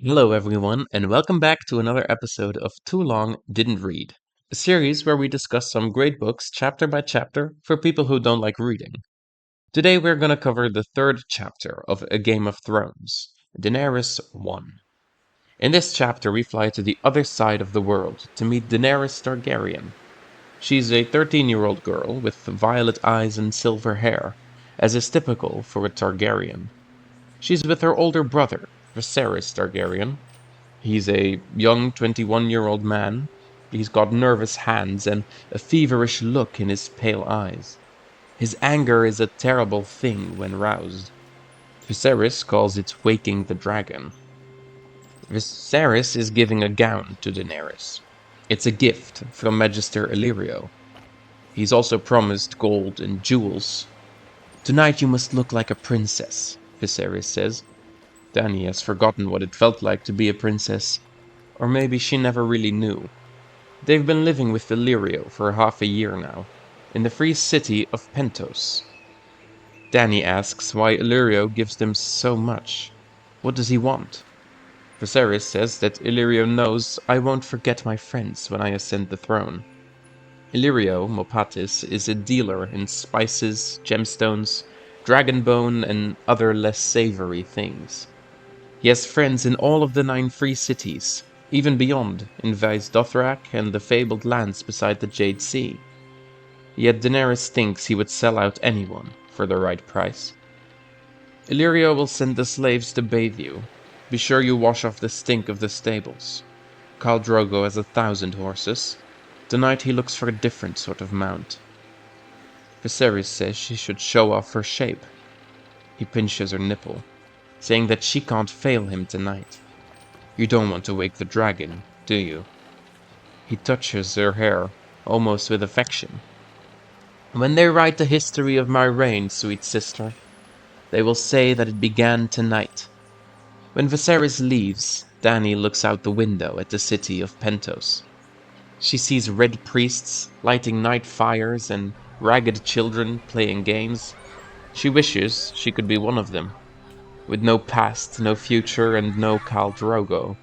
Hello everyone, and welcome back to another episode of Too Long Didn't Read, a series where we discuss some great books chapter by chapter for people who don't like reading. Today we're going to cover the third chapter of A Game of Thrones, Daenerys 1. In this chapter we fly to the other side of the world to meet Daenerys Targaryen. She's a 13-year-old girl with violet eyes and silver hair, as is typical for a Targaryen. She's with her older brother, Viserys Targaryen. He's a young 21-year-old man. He's got nervous hands and a feverish look in his pale eyes. His anger is a terrible thing when roused. Viserys calls it waking the dragon. Viserys is giving a gown to Daenerys. It's a gift from Magister Illyrio. He's also promised gold and jewels. "Tonight you must look like a princess," Viserys says. Dany has forgotten what it felt like to be a princess. Or maybe she never really knew. They've been living with Illyrio for half a year now, in the free city of Pentos. Dany asks why Illyrio gives them so much. What does he want? Viserys says that Illyrio knows I won't forget my friends when I ascend the throne. Illyrio Mopatis is a dealer in spices, gemstones, dragonbone, and other less savory things. He has friends in all of the 9 free cities, even beyond, in Vaes Dothrak and the fabled lands beside the Jade Sea. Yet Daenerys thinks he would sell out anyone for the right price. "Illyrio will send the slaves to bathe you. Be sure you wash off the stink of the stables. Khal Drogo has 1,000 horses. Tonight he looks for a different sort of mount." Viserys says she should show off her shape. He pinches her nipple, saying that she can't fail him tonight. "You don't want to wake the dragon, do you?" He touches her hair, almost with affection. "When they write the history of my reign, sweet sister, they will say that it began tonight." When Viserys leaves, Dany looks out the window at the city of Pentos. She sees red priests lighting night fires and ragged children playing games. She wishes she could be one of them, with no past, no future, and no Khal Drogo.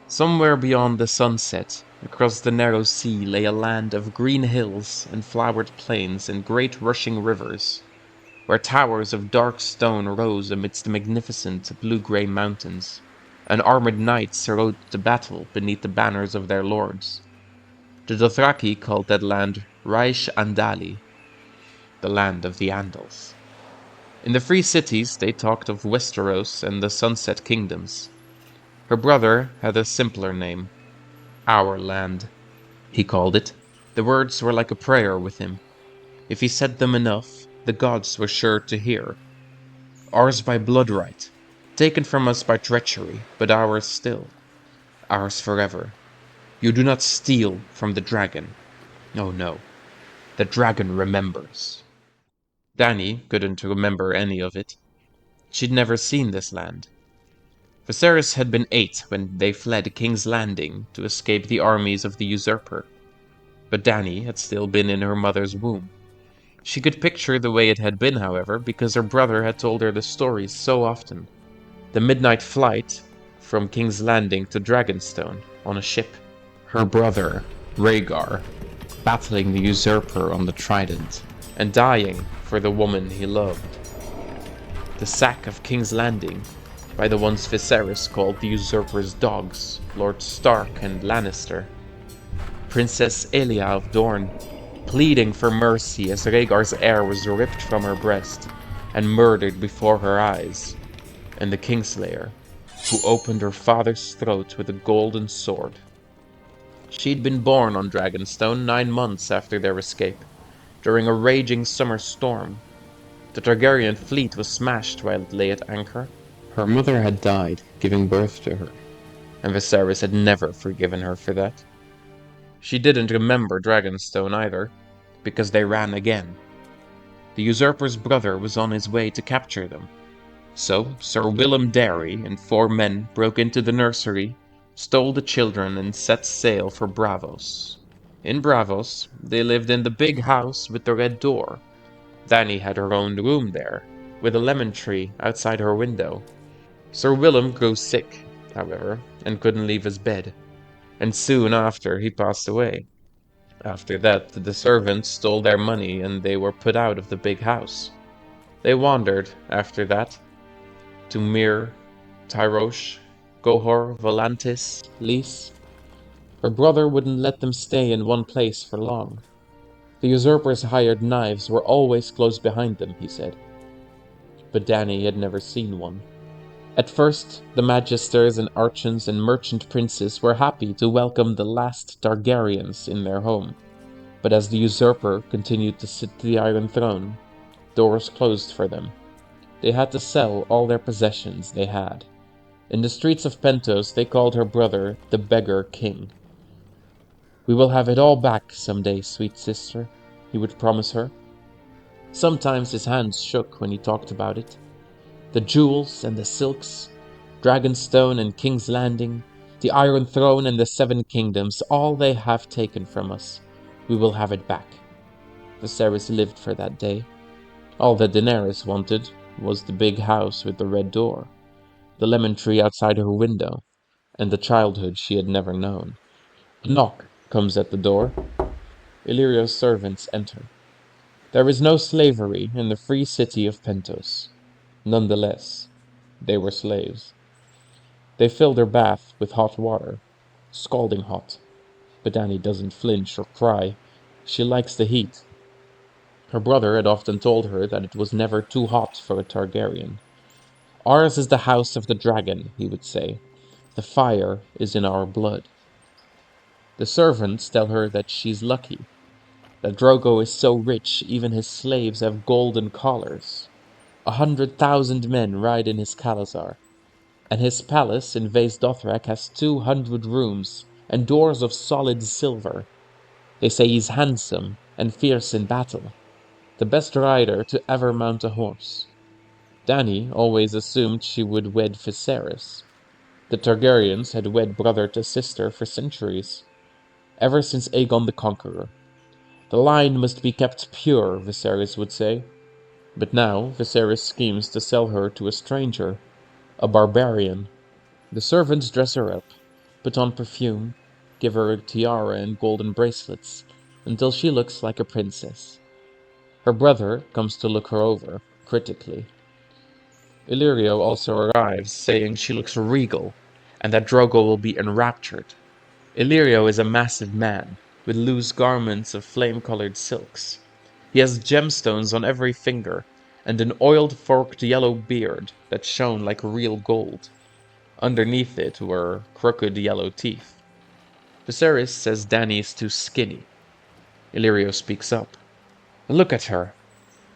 Somewhere beyond the sunset, across the narrow sea, lay a land of green hills and flowered plains and great rushing rivers, where towers of dark stone rose amidst the magnificent blue-grey mountains, and armored knights rode to battle beneath the banners of their lords. The Dothraki called that land Raish Andali, the land of the Andals. In the free cities they talked of Westeros and the Sunset Kingdoms. Her brother had a simpler name. Our land, he called it. The words were like a prayer with him. If he said them enough, the gods were sure to hear. "Ours by blood right, taken from us by treachery, but ours still. Ours forever. You do not steal from the dragon. Oh no, the dragon remembers." Dany couldn't remember any of it. She'd never seen this land. Viserys had been 8 when they fled King's Landing to escape the armies of the usurper. But Dany had still been in her mother's womb. She could picture the way it had been, however, because her brother had told her the stories so often. The midnight flight from King's Landing to Dragonstone on a ship. Her brother, Rhaegar, battling the usurper on the Trident, and dying for the woman he loved. The sack of King's Landing by the ones Viserys called the usurper's dogs, Lord Stark and Lannister. Princess Elia of Dorne, pleading for mercy as Rhaegar's heir was ripped from her breast and murdered before her eyes. And the Kingslayer, who opened her father's throat with a golden sword. She'd been born on Dragonstone 9 months after their escape, during a raging summer storm. The Targaryen fleet was smashed while it lay at anchor. Her mother had died, giving birth to her, and Viserys had never forgiven her for that. She didn't remember Dragonstone either, because they ran again. The usurper's brother was on his way to capture them. So Sir Willem Darry and 4 men broke into the nursery, stole the children, and set sail for Braavos. In Braavos, they lived in the big house with the red door. Dany had her own room there, with a lemon tree outside her window. Sir Willem grew sick, however, and couldn't leave his bed, and soon after he passed away. After that, the servants stole their money and they were put out of the big house. They wandered, after that, to Mir, Tyrosh, Gohor, Volantis, Lys. Her brother wouldn't let them stay in one place for long. The usurpers' hired knives were always close behind them, he said. But Dany had never seen one. At first, the magisters and archons and merchant princes were happy to welcome the last Targaryens in their home. But as the usurper continued to sit the Iron Throne, doors closed for them. They had to sell all their possessions they had. In the streets of Pentos, they called her brother the Beggar King. "We will have it all back some day, sweet sister," he would promise her. Sometimes his hands shook when he talked about it. The jewels and the silks, Dragonstone and King's Landing, the Iron Throne and the Seven Kingdoms, all they have taken from us. We will have it back. Viserys lived for that day. All that Daenerys wanted was the big house with the red door, the lemon tree outside her window, and the childhood she had never known. A knock comes at the door. Illyrio's servants enter. There is no slavery in the free city of Pentos. Nonetheless, they were slaves. They fill their bath with hot water, scalding hot. But Dany doesn't flinch or cry. She likes the heat. Her brother had often told her that it was never too hot for a Targaryen. "Ours is the house of the dragon," he would say. "The fire is in our blood." The servants tell her that she's lucky, that Drogo is so rich even his slaves have golden collars. 100,000 men ride in his Khalazar, and his palace in Vaes Dothrak has 200 rooms and doors of solid silver. They say he's handsome and fierce in battle, the best rider to ever mount a horse. Dany always assumed she would wed Viserys. The Targaryens had wed brother to sister for centuries, ever since Aegon the Conqueror. The line must be kept pure, Viserys would say. But now Viserys schemes to sell her to a stranger, a barbarian. The servants dress her up, put on perfume, give her a tiara and golden bracelets, until she looks like a princess. Her brother comes to look her over, critically. Illyrio also arrives, saying she looks regal, and that Drogo will be enraptured. Illyrio is a massive man, with loose garments of flame-colored silks. He has gemstones on every finger, and an oiled forked yellow beard that shone like real gold. Underneath it were crooked yellow teeth. Viserys says Dany is too skinny. Illyrio speaks up. "Look at her.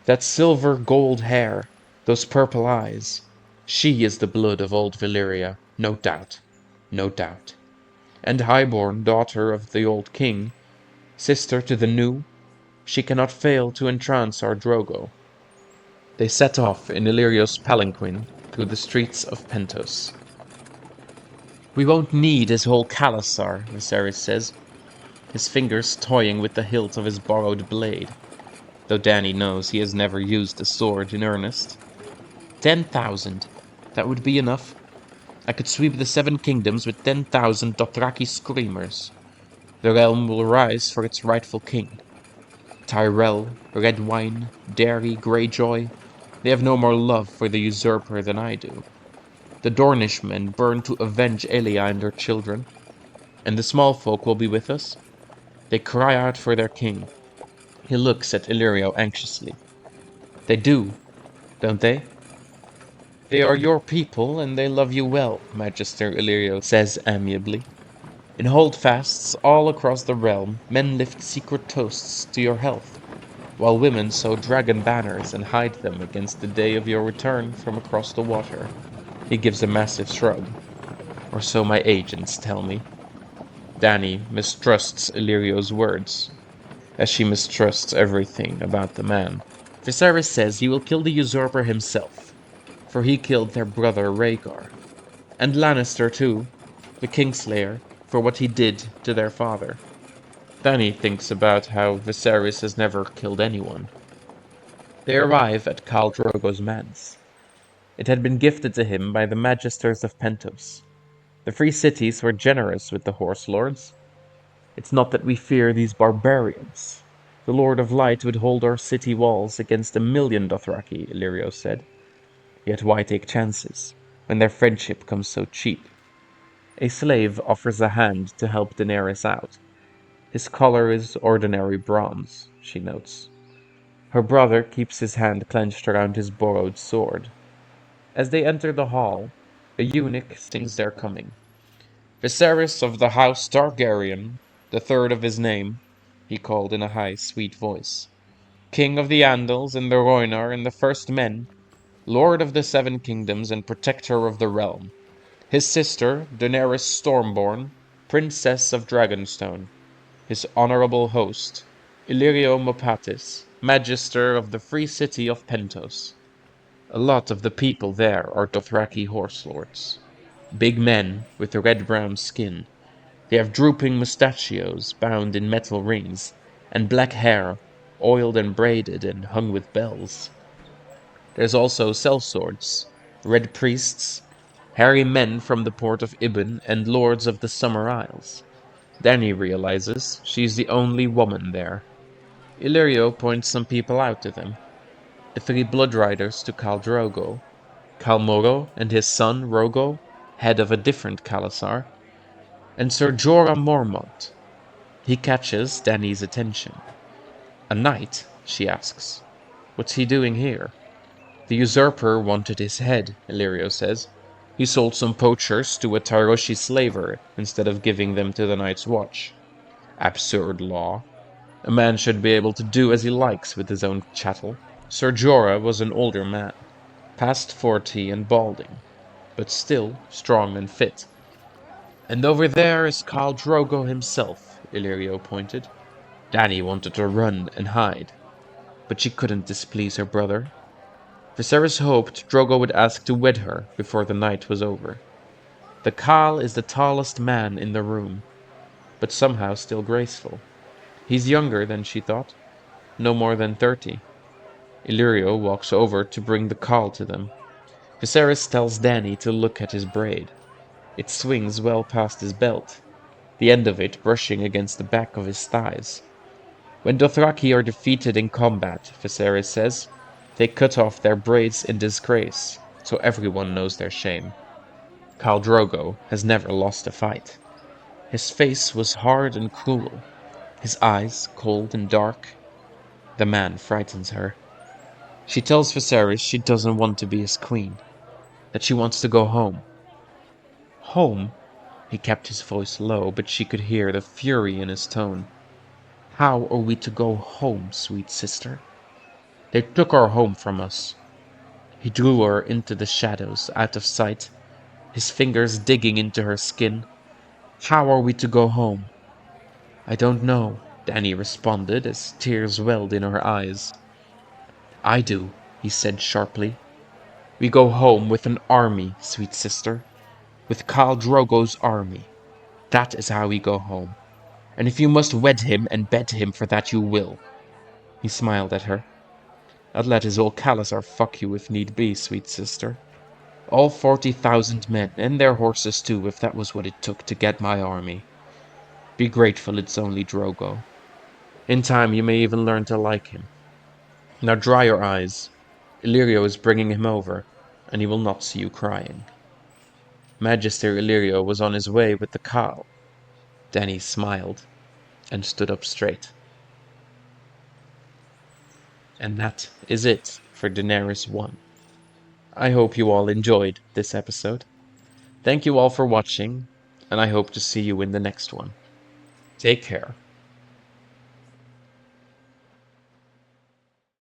That silver gold hair, those purple eyes. She is the blood of old Valyria, no doubt, no doubt. And highborn daughter of the old king, sister to the new, she cannot fail to entrance our Drogo." They set off in Illyrio's palanquin through the streets of Pentos. "We won't need his whole Khalasar," Viserys says, his fingers toying with the hilt of his borrowed blade, though Dany knows he has never used a sword in earnest. 10,000. That would be enough. I could sweep the Seven Kingdoms with 10,000 Dothraki screamers. The realm will rise for its rightful king. Tyrell, Redwyne, Darry, Greyjoy, they have no more love for the usurper than I do. The Dornishmen burn to avenge Elia and her children. And the small folk will be with us. They cry out for their king." He looks at Illyrio anxiously. "They do, don't they?" "They are your people, and they love you well," Magister Illyrio says amiably. "In holdfasts all across the realm, men lift secret toasts to your health, while women sew dragon banners and hide them against the day of your return from across the water." He gives a massive shrug. "Or so my agents tell me." Dany mistrusts Illyrio's words, as she mistrusts everything about the man. Viserys says he will kill the usurper himself, for he killed their brother Rhaegar, and Lannister too, the Kingslayer, for what he did to their father. Dany thinks about how Viserys has never killed anyone. They arrive at Khal Drogo's manse. It had been gifted to him by the Magisters of Pentos. The free cities were generous with the horse lords. It's not that we fear these barbarians. The Lord of Light would hold our city walls against 1,000,000 Dothraki, Illyrio said. Yet why take chances, when their friendship comes so cheap? A slave offers a hand to help Daenerys out. His collar is ordinary bronze, she notes. Her brother keeps his hand clenched around his borrowed sword. As they enter the hall, a eunuch sings their coming. Viserys of the House Targaryen, the third of his name, he called in a high, sweet voice. King of the Andals and the Rhoynar and the First Men, Lord of the Seven Kingdoms and Protector of the Realm. His sister, Daenerys Stormborn, Princess of Dragonstone. His honorable host, Illyrio Mopatis, Magister of the Free City of Pentos. A lot of the people there are Dothraki horse lords. Big men with red-brown skin. They have drooping mustachios bound in metal rings, and black hair, oiled and braided and hung with bells. There's also sellswords, red priests, hairy men from the port of Ibn, and lords of the Summer Isles. Dany realizes she's the only woman there. Illyrio points some people out to them. The 3 blood riders to Khal Drogo, Khal Moro and his son Rogo, head of a different Khalasar, and Sir Jorah Mormont. He catches Dany's attention. A knight? She asks. What's he doing here? The usurper wanted his head, Illyrio says. He sold some poachers to a Tyroshi slaver instead of giving them to the Night's Watch. Absurd law. A man should be able to do as he likes with his own chattel. Sir Jorah was an older man, past 40 and balding, but still strong and fit. And over there is Khal Drogo himself, Illyrio pointed. Dany wanted to run and hide, but she couldn't displease her brother. Viserys hoped Drogo would ask to wed her before the night was over. The Khal is the tallest man in the room, but somehow still graceful. He's younger than she thought, no more than 30. Illyrio walks over to bring the Khal to them. Viserys tells Dany to look at his braid. It swings well past his belt, the end of it brushing against the back of his thighs. When Dothraki are defeated in combat, Viserys says, they cut off their braids in disgrace, so everyone knows their shame. Khal Drogo has never lost a fight. His face was hard and cruel, his eyes cold and dark. The man frightens her. She tells Viserys she doesn't want to be his queen, that she wants to go home. Home? He kept his voice low, but she could hear the fury in his tone. How are we to go home, sweet sister? They took our home from us. He drew her into the shadows, out of sight, his fingers digging into her skin. How are we to go home? I don't know, Dany responded as tears welled in her eyes. I do, he said sharply. We go home with an army, sweet sister. With Khal Drogo's army. That is how we go home. And if you must wed him and bed him for that, you will. He smiled at her. I'd let his old Khalasar fuck you if need be, sweet sister. All 40,000 men, and their horses too, if that was what it took to get my army. Be grateful it's only Drogo. In time you may even learn to like him. Now dry your eyes. Illyrio is bringing him over, and he will not see you crying. Magister Illyrio was on his way with the Khal. Dany smiled and stood up straight. And that is it for Daenerys 1. I hope you all enjoyed this episode. Thank you all for watching, and I hope to see you in the next one. Take care.